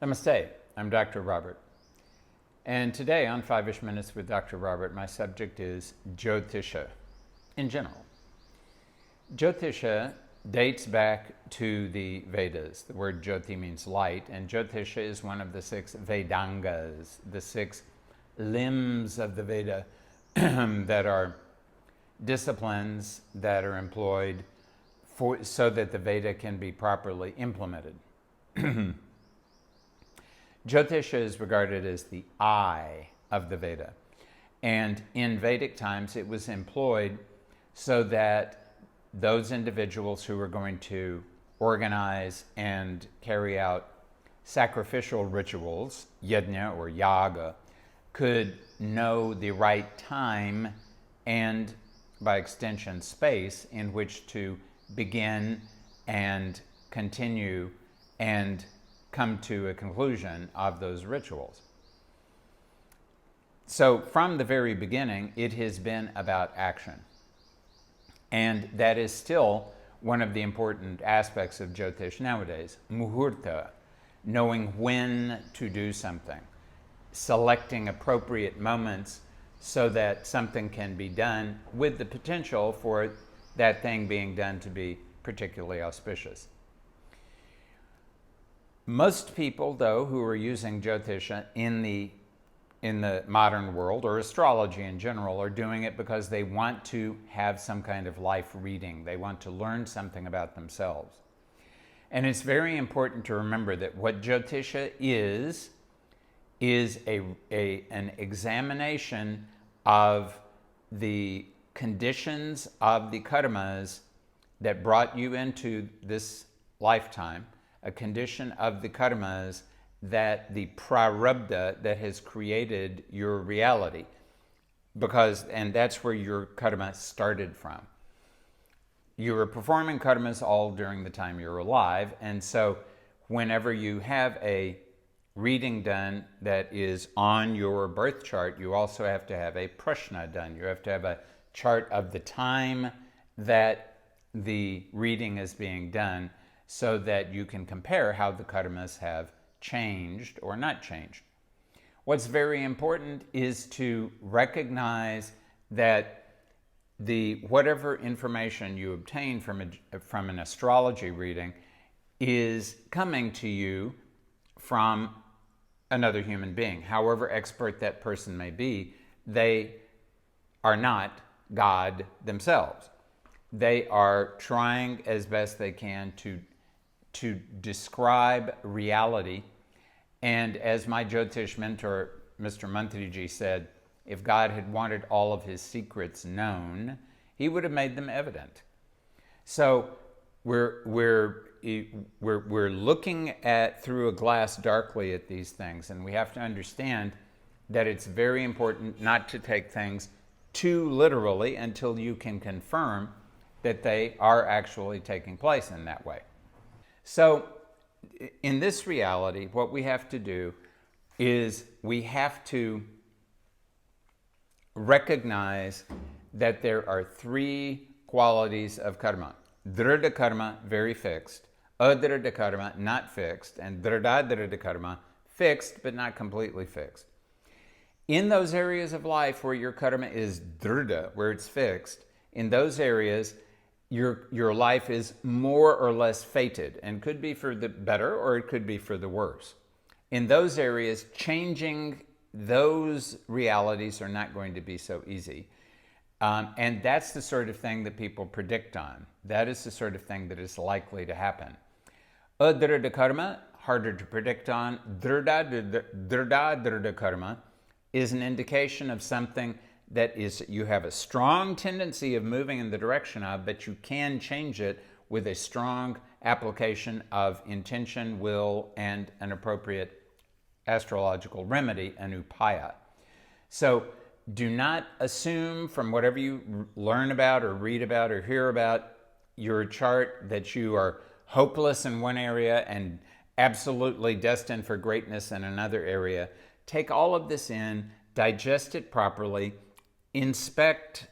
Namaste, I'm Dr. Robert. And today on 5-ish Minutes with Dr. Robert, my subject is Jyotisha in general. Jyotisha dates back to the Vedas. The word Jyoti means light, and Jyotisha is one of the 6 Vedangas, the 6 limbs of the Veda that are disciplines that are employed so that the Veda can be properly implemented. Jyotisha is regarded as the eye of the Veda. And in Vedic times, it was employed so that those individuals who were going to organize and carry out sacrificial rituals, yajna or yaga, could know the right time and, by extension, space in which to begin and continue and come to a conclusion of those rituals. So from the very beginning, it has been about action. And that is still one of the important aspects of Jyotish nowadays, muhurta, knowing when to do something, selecting appropriate moments so that something can be done with the potential for that thing being done to be particularly auspicious. Most people, though, who are using Jyotisha in the modern world, or astrology in general, are doing it because they want to have some kind of life reading. They want to learn something about themselves. And it's very important to remember that what Jyotisha is an examination of the conditions of the karmas that brought you into this lifetime, a condition of the karmas that the prarabdha that has created your reality, and that's where your karma started from. You were performing karmas all during the time you're alive, and so whenever you have a reading done that is on your birth chart, you also have to have a prashna done. You have to have a chart of the time that the reading is being done, so that you can compare how the karmas have changed or not changed. What's very important is to recognize that whatever information you obtain from an astrology reading is coming to you from another human being. However expert that person may be, they are not God themselves. They are trying as best they can to describe reality. And as my Jyotish mentor, Mr. Mantriji, said, if God had wanted all of his secrets known, he would have made them evident. So we're looking at through a glass darkly at these things, and we have to understand that it's very important not to take things too literally until you can confirm that they are actually taking place in that way. So in this reality, what we have to do is we have to recognize that there are 3 qualities of karma. Dhrida karma, very fixed. Adhrida karma, not fixed. And dhrida karma, fixed but not completely fixed. In those areas of life where your karma is dhrida, where it's fixed, in those areas your life is more or less fated, and could be for the better or it could be for the worse. In those areas, changing those realities are not going to be so easy. And that's the sort of thing that people predict on. That is the sort of thing that is likely to happen. Adhrida karma, harder to predict on. Dhrida karma is an indication of something that is, you have a strong tendency of moving in the direction of, but you can change it with a strong application of intention, will, and an appropriate astrological remedy, an upaya. So do not assume from whatever you learn about or read about or hear about your chart that you are hopeless in one area and absolutely destined for greatness in another area. Take all of this in, digest it properly, inspect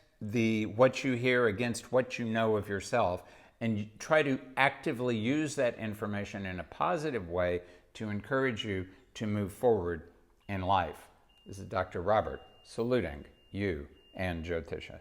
what you hear against what you know of yourself, and try to actively use that information in a positive way to encourage you to move forward in life. This is Dr. Robert saluting you and Jyotisha.